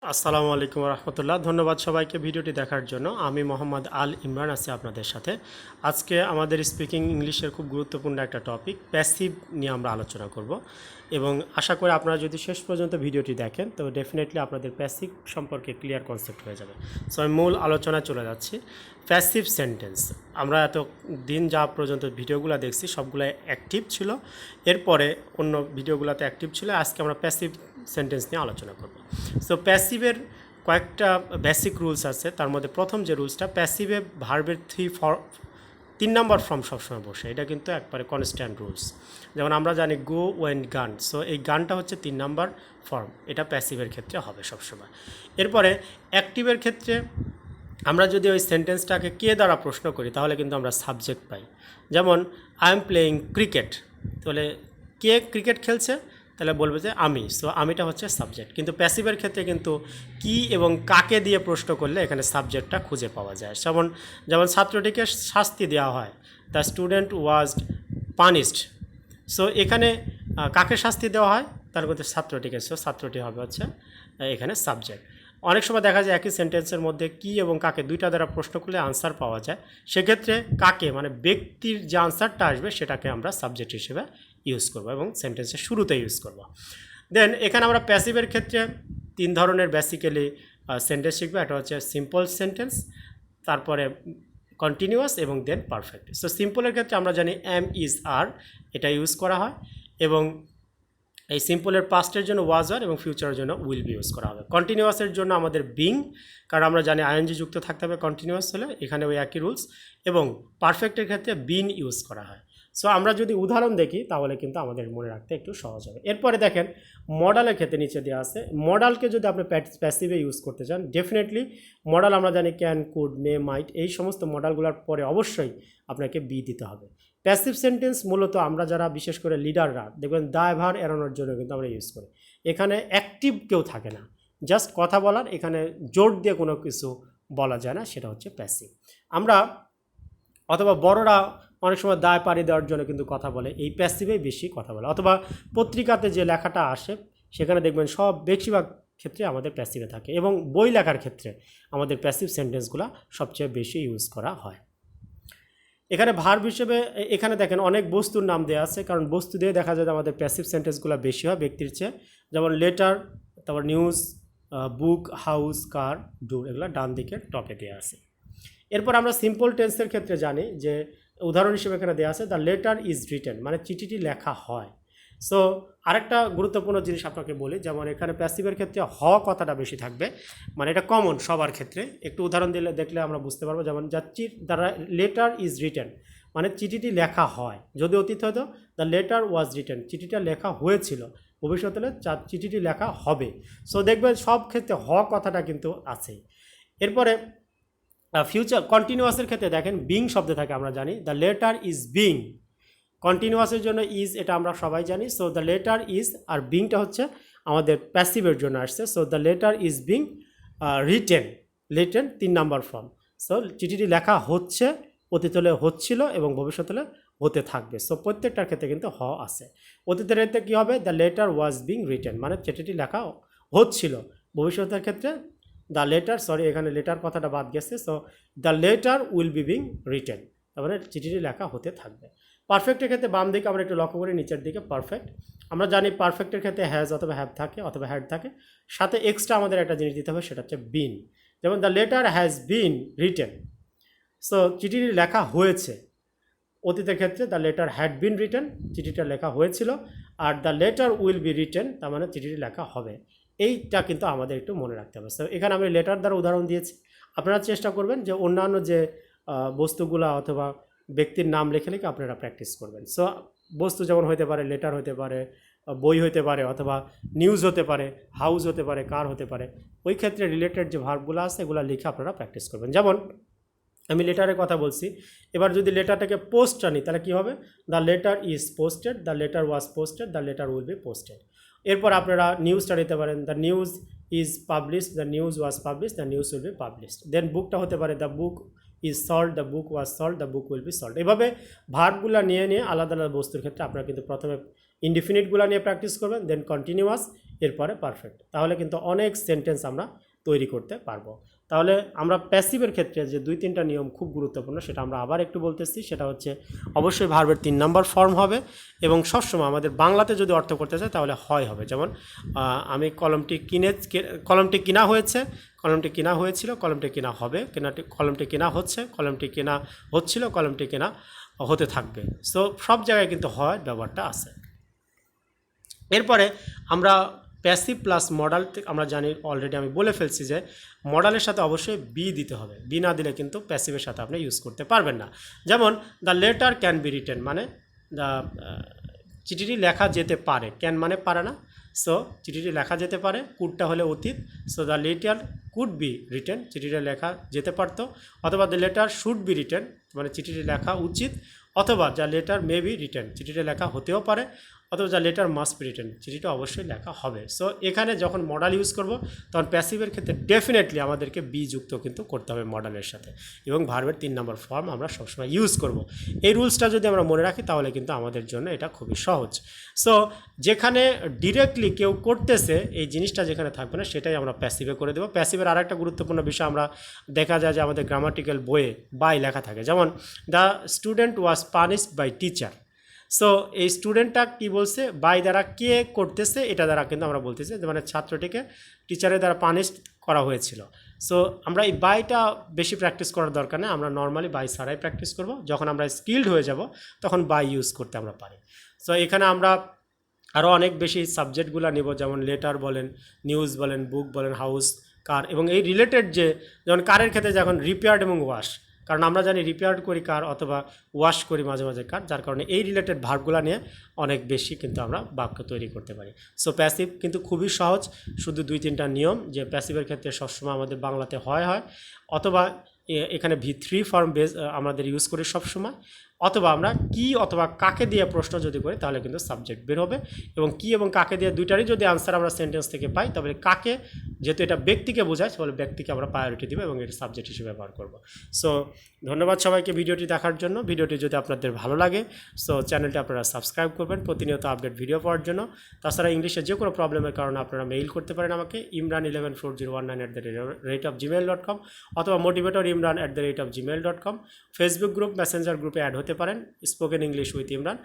আসসালামু আলাইকুম রহমতুল্লাহ। ধন্যবাদ সবাইকে ভিডিওটি দেখার জন্য। আমি মোহাম্মদ আল ইমরান আছি আপনাদের সাথে। আজকে আমাদের স্পিকিং ইংলিশের খুব গুরুত্বপূর্ণ একটা টপিক প্যাসিভ নিয়ে আমরা আলোচনা করব এবং আশা করি আপনারা যদি শেষ পর্যন্ত ভিডিওটি দেখেন তো ডেফিনেটলি আপনাদের প্যাসিভ সম্পর্কে ক্লিয়ার কনসেপ্ট হয়ে যাবে। সো আমি মূল আলোচনায় চলে যাচ্ছি। প্যাসিভ সেন্টেন্স, আমরা এত দিন যা পর্যন্ত ভিডিওগুলো দেখছি সবগুলো অ্যাক্টিভ ছিল, এরপরে অন্য ভিডিওগুলোতে অ্যাক্টিভ ছিল। আজকে আমরা প্যাসিভ সেন্টেন্স নিয়ে আলোচনা করব। সো প্যাসিভের কয়েকটা বেসিক রুলস আছে। তার মধ্যে প্রথম যে রুলসটা, প্যাসিভে ভার্বের তিন নম্বর ফর্ম সবসময় বসে, এটা কিন্তু একবারে কনস্ট্যান্ট রুলস। যেমন আমরা জানি গো ওয়েন গান, সো এই গানটা হচ্ছে 3 নম্বর ফর্ম, এটা প্যাসিভের ক্ষেত্রে হবে সবসময়। এরপরে অ্যাক্টিভের ক্ষেত্রে আমরা যদি ওই সেন্টেন্সটাকে কে দ্বারা প্রশ্ন করি তাহলে কিন্তু আমরা সাবজেক্ট পাই। যেমন আই এম প্লেয়িং ক্রিকেট, তাহলে কে ক্রিকেট খেলছে, তাহলে বলবে যে আমি। সো আমিটা হচ্ছে সাবজেক্ট। কিন্তু প্যাসিভের ক্ষেত্রে কিন্তু কি এবং কাকে দিয়ে প্রশ্ন করলে এখানে সাবজেক্টটা খুঁজে পাওয়া যায়। যেমন যেমন ছাত্রটিকে শাস্তি দেওয়া হয়, the student was punished. So এখানে কাকে শাস্তি দেওয়া হয়, তার মধ্যে ছাত্রটিকে। সো ছাত্রটি হবে হচ্ছে এখানে সাবজেক্ট। অনেক সময় দেখা যায় একই সেন্টেন্সের মধ্যে কি এবং কাকে দুইটা দ্বারা প্রশ্ন করলে আনসার পাওয়া যায়। সেক্ষেত্রে কাকে মানে ব্যক্তির যে আনসারটা আসবে সেটাকে আমরা সাবজেক্ট হিসেবে ইউজ করব এবং সেন্টেন্সের শুরুতে ইউজ করব। দেন এখানে আমরা প্যাসিভের ক্ষেত্রে 3 ধরনের বেসিক্যালি সেন্টেন্স শিখবো। এটা হচ্ছে সিম্পল সেন্টেন্স, তারপরে কন্টিনিউয়াস এবং দেন পারফেক্ট। সো সিম্পলের ক্ষেত্রে আমরা জানি এম ইজ আর, এটা ইউজ করা হয় এবং এই সিম্পলের পাস্টের জন্য ওয়াজ আর এবং ফিউচারের জন্য উইল বি ইউজ করা হবে। কন্টিনিউয়াসের জন্য আমাদের বিং, কারণ আমরা জানি আইএনজি যুক্ত থাকতে হবে কন্টিনিউয়াস হলে, এখানে ওই একই রুলস। এবং পারফেক্টের ক্ষেত্রে বিন ইউজ করা হয়। সো আমরা যদি উদাহরণ দেখি তাহলে কিন্তু আমাদের মনে রাখতে একটু সহজ হবে। এরপরে দেখেন মডালের ক্ষেত্রে নিচে দেওয়া আছে। মডালকে যদি আপনি প্যাসিভে ইউজ করতে চান, ডেফিনেটলি মডাল আমরা জানি ক্যান, কুড, মে, মাইট, এই সমস্ত মডালগুলোর পরে অবশ্যই আপনাকে বি দিতে হবে। প্যাসিভ সেন্টেন্স মূলত আমরা যারা বিশেষ করে লিডাররা দেখবেন দায়ভার এড়ানোর জন্য কিন্তু আমরা ইউজ করি। এখানে অ্যাক্টিভ কেউ থাকে না, জাস্ট কথা বলার, এখানে জোর দিয়ে কোনো কিছু বলা যায় না, সেটা হচ্ছে প্যাসিভ। আমরা অথবা বড়রা অনেক সময় দায় পাড়ি দেওয়ার জন্য কিন্তু কথা বলে, এই প্যাসিভেই বেশি কথা বলে। অথবা পত্রিকাতে যে লেখাটা আসে সেখানে দেখবেন সব বেশিরভাগ ক্ষেত্রে আমাদের প্যাসিভে থাকে এবং বই লেখার ক্ষেত্রে আমাদের প্যাসিভ সেন্টেন্সগুলো সবচেয়ে বেশি ইউজ করা হয়। এখানে ভার্ব হিসেবে এখানে দেখেন অনেক বস্তুর নাম দেওয়া আছে, কারণ বস্তু দিয়ে দেখা যায় আমাদের প্যাসিভ সেন্টেন্সগুলো বেশি হয় ব্যক্তির চেয়ে। যেমন লেটার, তারপর নিউজ, বুক, হাউস, কার, ডোর, এগুলো ডান দিকে টপে দেওয়া আছে। এরপর আমরা সিম্পল টেন্সের ক্ষেত্রে জানি যে উদাহরণ হিসেবে এখানে দেওয়া আছে দ্য লেটার ইজ রিটেন, মানে চিঠিটি লেখা হয়। সো আরেকটা গুরুত্বপূর্ণ জিনিস আপনাকে বলি, যেমন এখানে প্যাসিভের ক্ষেত্রে হ কথাটা বেশি থাকবে, মানে এটা কমন সবার ক্ষেত্রে। একটু উদাহরণ দিলে দেখলে আমরা বুঝতে পারবো। যেমন দ্য লেটার ইজ রিটেন, মানে চিঠিটি লেখা হয়। যদি অতীত হয়তো দ্য লেটার ওয়াজ রিটেন, চিঠিটা লেখা হয়েছিল। ভবিষ্যতে হলে চিঠিটি লেখা হবে। সো দেখবেন সব ক্ষেত্রে হ কথাটা কিন্তু আছে। এরপরে ফিউচার কন্টিনিউয়াসের ক্ষেত্রে দেখেন বিং শব্দ থাকে, আমরা জানি দ্য লেটার ইজ বিং। কন্টিনিউয়াসের জন্য ইজ, এটা আমরা সবাই জানি। সো দ্য লেটার ইজ, আর বিংটা হচ্ছে আমাদের প্যাসিভের জন্য আসছে। So the letter is being written, written 3 নম্বর ফর্ম। সো চিঠিটি লেখা হচ্ছে, অতীত হলে হচ্ছিল এবং ভবিষ্যৎ হলে হতে থাকবে। সো প্রত্যেকটার ক্ষেত্রে কিন্তু হ আছে। অতীতের ক্ষেত্রে কী হবে, the letter was being written, মানে চিঠিটি লেখা হচ্ছিল। ভবিষ্যতের ক্ষেত্রে দ্য লেটার, সরি এখানে লেটার কথাটা বাদ গেছে। So the letter will be being written, তার মানে চিঠিটি লেখা হতে থাকবে। পারফেক্টের ক্ষেত্রে বাম দিকে আমরা একটু লক্ষ্য করি, নিচের দিকে পারফেক্ট। আমরা জানি পারফেক্টের ক্ষেত্রে হ্যাজ অথবা হ্যাভ থাকে অথবা হ্যাড থাকে, সাথে এক্সট্রা আমাদের একটা জিনিস দিতে হবে, সেটা হচ্ছে বিন। যেমন the letter has been written, so চিঠিটি লেখা হয়েছে। অতীতের ক্ষেত্রে the letter had been written, চিঠিটা লেখা হয়েছিল। আর the letter will be written, তার মানে চিঠিটি লেখা হবে। এইটা কিন্তু আমাদের একটু মনে রাখতে হবে। সো এখানে আমি লেটার দ্বারা উদাহরণ দিয়েছি। আপনারা চেষ্টা করবেন যে অন্যান্য যে বস্তুগুলো অথবা ব্যক্তির নাম লিখে লিখে আপনারা প্র্যাকটিস করবেন। সো বস্তু যেমন হতে পারে, লেটার হতে পারে, বই হতে পারে, অথবা নিউজ হতে পারে, হাউস হতে পারে, কার হতে পারে। ওই ক্ষেত্রে রিলেটেড যে ভার্বগুলো আছে এগুলো লিখে আপনারা প্র্যাকটিস করবেন। যেমন আমি লেটারের কথা বলছি, এবার যদি লেটারটাকে পোস্ট আনি তাহলে কী হবে, the letter is posted, the letter was posted, the letter will be posted. এরপর আপনারা নিউজটা নিতে পারেন, the news is publish, the news was publish, the news will be published. Then বুকটা হতে পারে the book is sold, the book was sold, the book will be sold. এভাবে ভার্বগুলো নিয়ে নিয়ে আলাদা আলাদা বস্তুর ক্ষেত্রে আপনারা কিন্তু প্রথমে ইনডিফিনিটগুলো নিয়ে প্র্যাকটিস করবেন, দেন কন্টিনিউয়াস এরপরে পারফেক্ট, তাহলে কিন্তু অনেক সেন্টেন্স আমরা তৈরি করতে পারবো। তাহলে আমরা প্যাসিভের ক্ষেত্রে যে 2-3টা নিয়ম খুব গুরুত্বপূর্ণ, সেটা আমরা আবার একটু বলতেছি। সেটা হচ্ছে অবশ্যই ভার্বের 3 নম্বর ফর্ম হবে এবং সবসময় আমাদের বাংলাতে যদি অর্থ করতে চাই তাহলে হয় হবে। যেমন আমি কলমটি কিনা হয়েছে, কলমটি কিনা হয়েছিল, কলমটি কিনা হবে, কলমটি কিনা হচ্ছে, কলমটি কিনা হচ্ছিল, কলমটি কিনা হতে থাকবে। সো সব জায়গায় কিন্তু হয় ব্যবহারটা আছে। এরপরে আমরা প্যাসিভ প্লাস মডাল আমরা জানি, অলরেডি আমি বলে ফেলছি যে মডালের সাথে অবশ্যই বি দিতে হবে। বি না দিলে কিন্তু প্যাসিভের সাথে আপনি ইউজ করতে পারবেন না। যেমন the letter can be written, মানে দ্য চিঠিটি লেখা যেতে পারে, ক্যান মানে পারে না, সো চিঠিটি লেখা যেতে পারে, কুডটা হলে অতীত, so the letter could be written, চিঠিটা লেখা যেতে পারতো, অথবা the letter should be written, মানে চিঠিটি লেখা উচিত, অথবা the letter may be written, চিঠিটা লেখা হতেও পারে, অথবা the letter must be written, চিঠিটা অবশ্যই লেখা হবে। সো এখানে যখন মডাল ইউজ করব তখন প্যাসিভের ক্ষেত্রে ডেফিনেটলি আমাদেরকে বি যুক্ত কিন্তু করতে হবে মডালের সাথে, এবং ভার্বের 3 নম্বর ফর্ম আমরা সবসময় ইউজ করব। এই রুলসটা যদি আমরা মনে রাখি তাহলে কিন্তু আমাদের জন্য এটা খুবই সহজ। সো যেখানে ডিরেক্টলি কেউ করতেছে এই জিনিসটা যেখানে থাকবে না সেটাই আমরা প্যাসিভে করে দেবো। প্যাসিভের আর একটা গুরুত্বপূর্ণ বিষয় আমরা দেখা যায় যে আমাদের গ্রামাটিক্যাল বইয়ে বাই লেখা থাকে, যেমন the student was punished by teacher. So এই স্টুডেন্টটা কী বলছে, বাই দ্বারা কে করতেছে এটা দ্বারা কিন্তু আমরা বলতেছি, মানে ছাত্রটিকে টিচারের দ্বারা পানিশ করা হয়েছিল। সো আমরা এই বাইটা বেশি প্র্যাকটিস করার দরকার নেই, আমরা নর্মালি বাই ছাড়াই প্র্যাকটিস করব। যখন আমরা স্কিলড হয়ে যাব তখন বাই ইউজ করতে আমরা পারি। সো এখানে আমরা আরও অনেক বেশি সাবজেক্টগুলো নেব, যেমন লেটার বলেন, নিউজ বলেন, বুক বলেন, হাউস, কার, এবং এই রিলেটেড যে যেমন কারের ক্ষেত্রে যখন রিপেয়ার্ড এবং ওয়াশ, কারণ আমরা জানি রিপেয়ার করি কার অথবা ওয়াশ করি মাঝে মাঝে কার, যার কারণে এই রিলেটেড ভার্বগুলো নিয়ে অনেক বেশি কিন্তু আমরা বাক্য তৈরি করতে পারি। সো প্যাসিভ কিন্তু খুবই সহজ, শুধু 2-3টা নিয়ম, যে প্যাসিভের ক্ষেত্রে সবসময় আমাদের বাংলাতে হয় অথবা এখানে V3 ফর্ম বেস আমাদের ইউজ করি সবসময়, অথবা আমরা কি অথবা কাকে দিয়ে প্রশ্ন যদি করি তাহলে কিন্তু সাবজেক্ট বের হবে, এবং কি এবং কাকে দিয়ে দুইটারই যদি আনসার আমরা সেন্টেন্স থেকে পাই তবে কাকে, যেহেতু এটা ব্যক্তিকে বোঝায় তাহলে ব্যক্তিকে আমরা প্রায়োরিটি দিব এবং এটা সাবজেক্ট হিসেবে ব্যবহার করব। সো ধন্যবাদ সবাইকে ভিডিওটি দেখার জন্য। ভিডিওটি যদি আপনাদের ভালো লাগে সো চ্যানেলটি আপনারা সাবস্ক্রাইব করবেন প্রতিনিয়ত আপডেট ভিডিও পাওয়ার জন্য। তাছাড়া ইংলিশে যে কোনো প্রবলেমের কারণে আপনারা মেইল করতে পারেন আমাকে imran114019@gmail.com অথবা motivatorimran@gmail.com। ফেসবুক গ্রুপ, মেসেঞ্জার গ্রুপে অ্যাড হতে পারেন, স্পোকেন ইংলিশ উইথ ইমরান,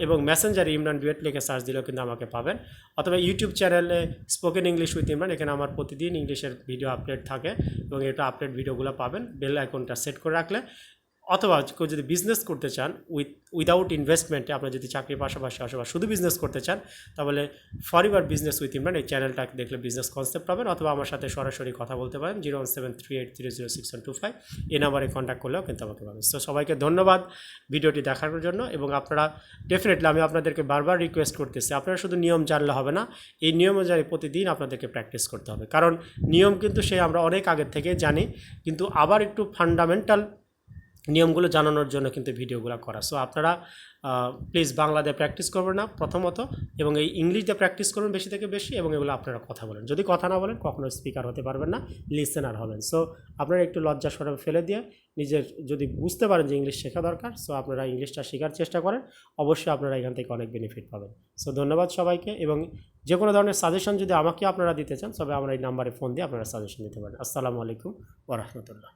এবং মেসেঞ্জারে ইমরান ডুয়েট লিখে সার্চ দিলেও কিন্তু আমাকে পাবেন, অথবা ইউটিউব চ্যানেলে স্পোকেন ইংলিশ উইথ ইমরান, এখানে আমার প্রতিদিন ইংলিশের ভিডিও আপডেট থাকে এবং এটা আপডেট ভিডিওগুলো পাবেন বেল আইকনটা সেট করে রাখলে। অথবা কেউ যদি বিজনেস করতে চান উইদাউট ইনভেস্টমেন্টে, আপনার যদি চাকরির পাশাপাশি অথবা শুধু বিজনেস করতে চান তাহলে ফরএভার বিজনেস উইথ ইমরান এই চ্যানেলটা দেখলে বিজনেস কনসেপ্ট পাবেন, অথবা আমার সাথে সরাসরি কথা বলতে পারেন 01738006125, এই নাম্বারে কন্ট্যাক্ট করলেও কিন্তু আমাকে পাবেন। তো সবাইকে ধন্যবাদ ভিডিওটি দেখার জন্য, এবং আপনারা ডেফিনেটলি আমি আপনাদেরকে বারবার রিকোয়েস্ট করতেছি, আপনারা শুধু নিয়ম জানলে হবে না, এই নিয়ম অনুযায়ী প্রতিদিন আপনাদেরকে প্র্যাকটিস করতে হবে, কারণ নিয়ম কিন্তু সে আমরা অনেক আগের থেকে জানি, কিন্তু আবার একটু ফান্ডামেন্টাল নিয়মগুলো জানানোর জন্য কিন্তু ভিডিওগুলো করা। সো আপনারা প্লিজ বাংলা দিয়ে প্র্যাকটিস করবেন না প্রথমত, এবং এই ইংলিশ দিয়ে প্র্যাকটিস করবেন বেশি থেকে বেশি, এবং এগুলো আপনারা কথা বলেন। যদি কথা না বলেন কখনো স্পিকার হতে পারবেন না, লিসেনার হবেন। সো আপনারা একটু লজ্জা সরম ফেলে দিয়ে নিজের যদি বুঝতে পারেন যে ইংলিশ শেখা দরকার, সো আপনারা ইংলিশটা শেখার চেষ্টা করেন, অবশ্যই আপনারা এখান থেকে অনেক বেনিফিট পাবেন। সো ধন্যবাদ সবাইকে, এবং যে কোনো ধরনের সাজেশন যদি আমাকে আপনারা দিতে চান তবে আমার এই নাম্বারে ফোন দিয়ে আপনারা সাজেশন দিতে পারেন। আসসালামু আলাইকুম ওয়া রাহমাতুল্লাহ।